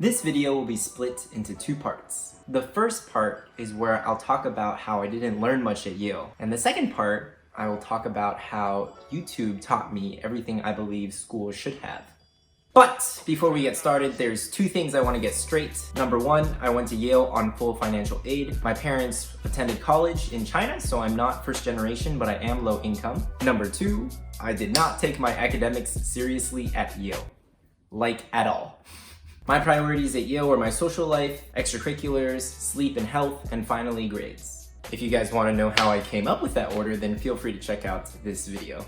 This video will be split into two parts. The first part is where I'll talk about how I didn't learn much at Yale. And the second part, I will talk about how YouTube taught me everything I believe school should have. But before we get started, there's two things I want to get straight. Number one, I went to Yale on full financial aid. My parents attended college in China, so I'm not first generation, but I am low income. Number two, I did not take my academics seriously at Yale. Like, at all. My priorities at Yale were my social life, extracurriculars, sleep and health, and finally grades. If you guys want to know how I came up with that order, then feel free to check out this video.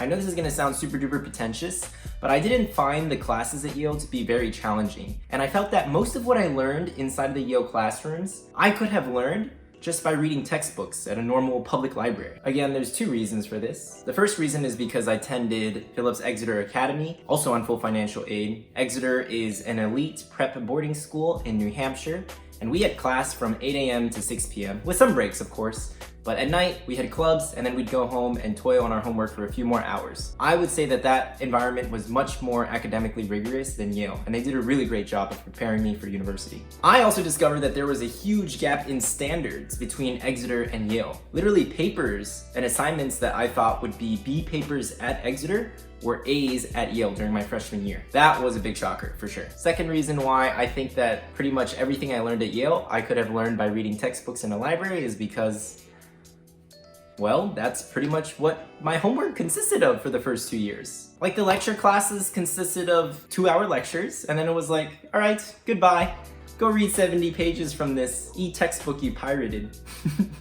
I know this is going to sound super duper pretentious, but I didn't find the classes at Yale to be very challenging. And I felt that most of what I learned inside the Yale classrooms, I could have learned just by reading textbooks at a normal public library. Again, there's two reasons for this. The first reason is because I attended Phillips Exeter Academy, also on full financial aid. Exeter is an elite prep boarding school in New Hampshire, and we had class from 8 a.m. to 6 p.m. with some breaks, of course. But at night, we had clubs, and then we'd go home and toil on our homework for a few more hours. I would say that that environment was much more academically rigorous than Yale, and they did a really great job of preparing me for university. I also discovered that there was a huge gap in standards between Exeter and Yale. Literally, papers and assignments that I thought would be B papers at Exeter were A's at Yale during my freshman year. That was a big shocker, for sure. Second reason why I think that pretty much everything I learned at Yale, I could have learned by reading textbooks in a library is because, well, that's pretty much what my homework consisted of for the first 2 years. Like, the lecture classes consisted of 2-hour lectures, and then it was like, all right, goodbye. Go read 70 pages from this e-textbook you pirated.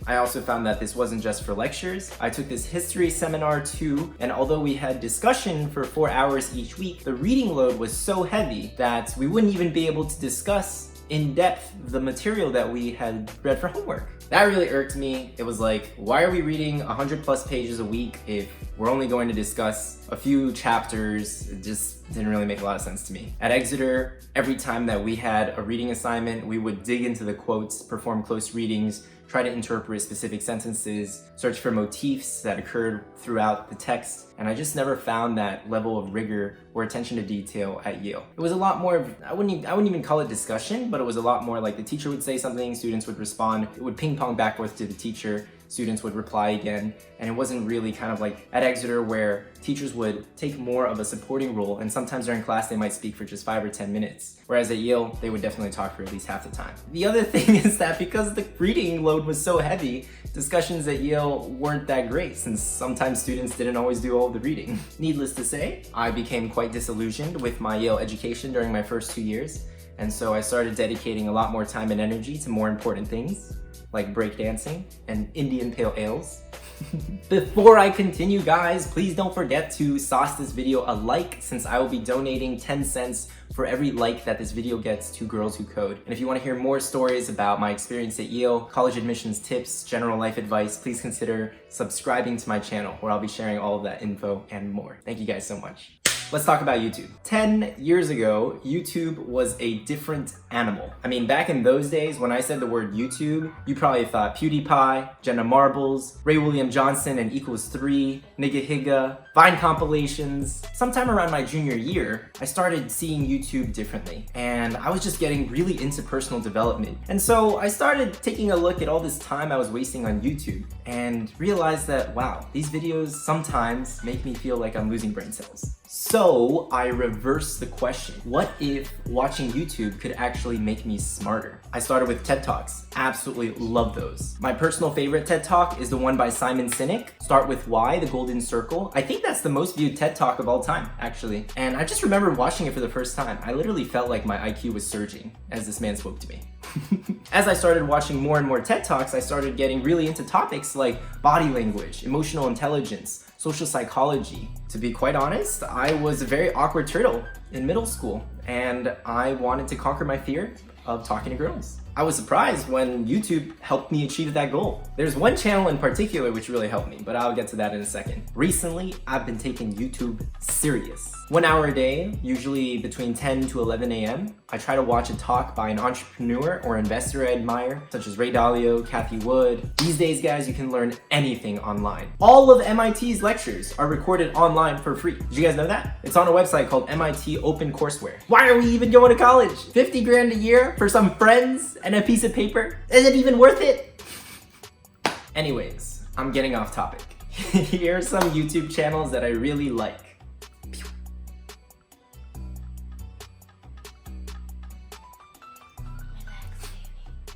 I also found that this wasn't just for lectures. I took this history seminar too, and although we had discussion for 4 hours each week, the reading load was so heavy that we wouldn't even be able to discuss in depth the material that we had read for homework. That really irked me. It was like, why are we reading 100+ pages a week if we're only going to discuss a few chapters? It just didn't really make a lot of sense to me. At Exeter, every time that we had a reading assignment, we would dig into the quotes, perform close readings, try to interpret specific sentences, search for motifs that occurred throughout the text, and I just never found that level of rigor or attention to detail at Yale. It was a lot more of, I wouldn't even call it discussion, but it was a lot more like the teacher would say something, students would respond, it would ping pong back and forth to the teacher, students would reply again, and it wasn't really kind of like at Exeter where teachers would take more of a supporting role, and sometimes during class they might speak for just 5 or 10 minutes. Whereas at Yale, they would definitely talk for at least half the time. The other thing is that because the reading load was so heavy, discussions at Yale weren't that great since sometimes students didn't always do all of the reading. Needless to say, I became quite disillusioned with my Yale education during my first 2 years, and so I started dedicating a lot more time and energy to more important things, like breakdancing and Indian pale ales. Before I continue, guys, please don't forget to sauce this video a like, since I will be donating 10 cents for every like that this video gets to Girls Who Code. And if you want to hear more stories about my experience at Yale, college admissions tips, general life advice, please consider subscribing to my channel, where I'll be sharing all of that info and more. Thank you guys so much. Let's talk about YouTube. 10 years ago, YouTube was a different animal. I mean, back in those days, when I said the word YouTube, you probably thought PewDiePie, Jenna Marbles, Ray William Johnson and Equals3, Nigga Higga, Vine compilations. Sometime around my junior year, I started seeing YouTube differently, and I was just getting really into personal development. And so I started taking a look at all this time I was wasting on YouTube and realized that, wow, these videos sometimes make me feel like I'm losing brain cells. So I reversed the question. What if watching YouTube could actually make me smarter? I started with TED Talks. Absolutely love those. My personal favorite TED Talk is the one by Simon Sinek, Start With Why, The Golden Circle. I think that's the most viewed TED Talk of all time, actually. And I just remember watching it for the first time. I literally felt like my IQ was surging as this man spoke to me. As I started watching more and more TED Talks, I started getting really into topics like body language, emotional intelligence, social psychology. To be quite honest, I was a very awkward turtle in middle school, and I wanted to conquer my fear of talking to girls. I was surprised when YouTube helped me achieve that goal. There's one channel in particular which really helped me, but I'll get to that in a second. Recently, I've been taking YouTube serious. 1 hour a day, usually between 10 to 11 a.m., I try to watch a talk by an entrepreneur or investor I admire, such as Ray Dalio, Cathie Wood. These days, guys, you can learn anything online. All of MIT's lectures are recorded online for free. Did you guys know that? It's on a website called MIT Open Courseware. Why are we even going to college? 50 grand a year for some friends and a piece of paper? Is it even worth it? Anyways, I'm getting off topic. Here are some YouTube channels that I really like.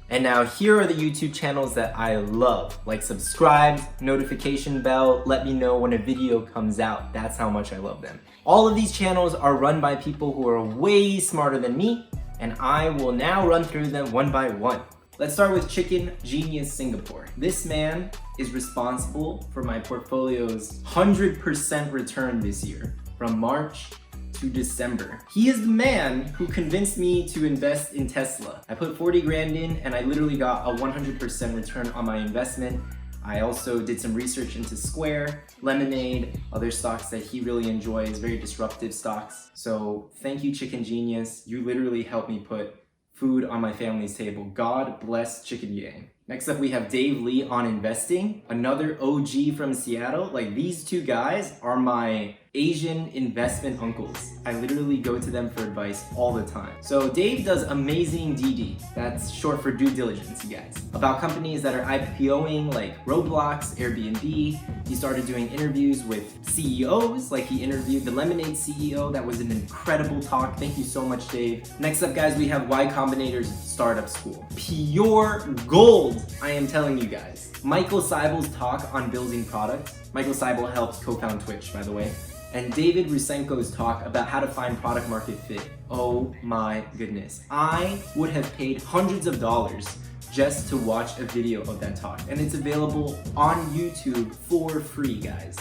And now here are the YouTube channels that I love. Like subscribe, notification bell, let me know when a video comes out. That's how much I love them. All of these channels are run by people who are way smarter than me, and I will now run through them one by one. Let's start with Chicken Genius Singapore. This man is responsible for my portfolio's 100% return this year, from March to December. He is the man who convinced me to invest in Tesla. I put 40 grand in and I literally got a 100% return on my investment. I also did some research into Square, Lemonade, other stocks that he really enjoys, very disruptive stocks. So thank you, Chicken Genius. You literally helped me put food on my family's table. God bless Chicken Yang. Next up, we have Dave Lee on investing, another OG from Seattle. Like, these two guys are my Asian investment uncles. I literally go to them for advice all the time. So Dave does amazing DD. That's short for due diligence, you guys. About companies that are IPOing like Roblox, Airbnb. He started doing interviews with CEOs, like he interviewed the Lemonade CEO. That was an incredible talk. Thank you so much, Dave. Next up, guys, we have Y Combinator's Startup School. Pure gold, I am telling you guys. Michael Seibel's talk on building products. Michael Seibel helped co-found Twitch, by the way. And David Rusenko's talk about how to find product market fit. Oh my goodness. I would have paid hundreds of dollars just to watch a video of that talk. And it's available on YouTube for free, guys.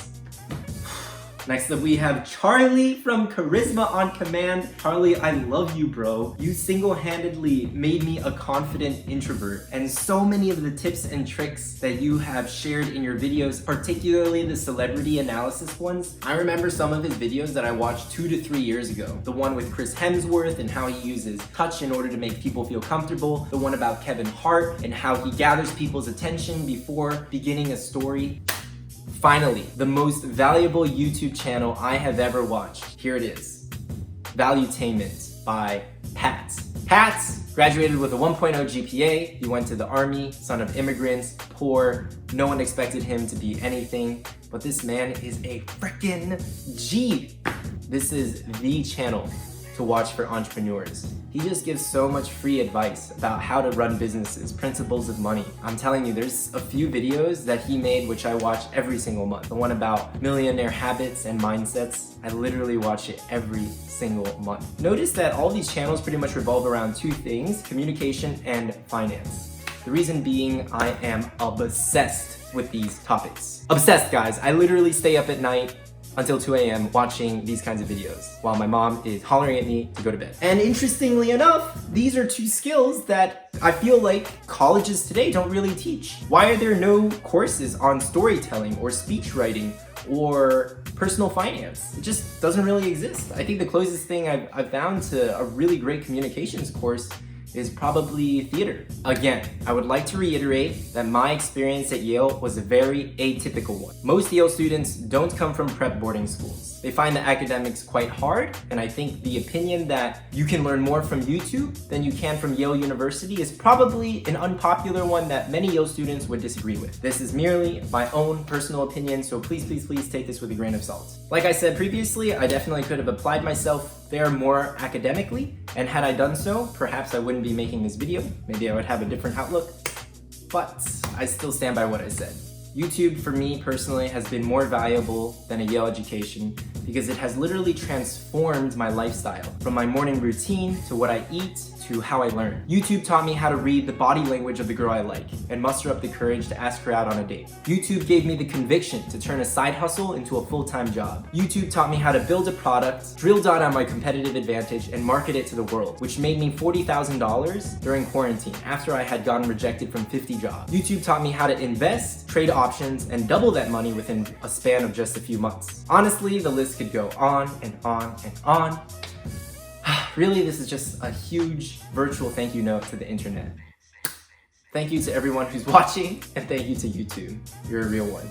Next up, we have Charlie from Charisma on Command. Charlie, I love you, bro. You single-handedly made me a confident introvert. And so many of the tips and tricks that you have shared in your videos, particularly the celebrity analysis ones, I remember some of his videos that I watched 2 to 3 years ago. The one with Chris Hemsworth and how he uses touch in order to make people feel comfortable. The one about Kevin Hart and how he gathers people's attention before beginning a story. Finally, the most valuable YouTube channel I have ever watched. Here it is. Valuetainment by Pat. Pat graduated with a 1.0 GPA. He went to the army, son of immigrants, poor. No one expected him to be anything, but this man is a freaking G. This is the channel to watch for entrepreneurs. He just gives so much free advice about how to run businesses, principles of money. I'm telling you, there's a few videos that he made which I watch every single month. The one about millionaire habits and mindsets, I literally watch it every single month. Notice that all these channels pretty much revolve around two things, communication and finance. The reason being, I am obsessed with these topics. Obsessed, guys. I literally stay up at night until 2 a.m. watching these kinds of videos while my mom is hollering at me to go to bed. And interestingly enough, these are two skills that I feel like colleges today don't really teach. Why are there no courses on storytelling or speech writing or personal finance? It just doesn't really exist. I think the closest thing I've found to a really great communications course is probably theater. Again, I would like to reiterate that my experience at Yale was a very atypical one. Most Yale students don't come from prep boarding schools. They find the academics quite hard, and I think the opinion that you can learn more from YouTube than you can from Yale University is probably an unpopular one that many Yale students would disagree with. This is merely my own personal opinion, so please, please, please take this with a grain of salt. Like I said previously, I definitely could have applied myself there more academically, and had I done so, perhaps I wouldn't be making this video. Maybe I would have a different outlook, but I still stand by what I said. YouTube, for me personally, has been more valuable than a Yale education because it has literally transformed my lifestyle, from my morning routine to what I eat to how I learn. YouTube taught me how to read the body language of the girl I like and muster up the courage to ask her out on a date. YouTube gave me the conviction to turn a side hustle into a full-time job. YouTube taught me how to build a product, drill down on my competitive advantage, and market it to the world, which made me $40,000 during quarantine after I had gotten rejected from 50 jobs. YouTube taught me how to invest, trade options, and double that money within a span of just a few months. Honestly, the list could go on and on and on. Really, this is just a huge virtual thank you note to the internet. Thank you to everyone who's watching, and thank you to YouTube. You're a real one.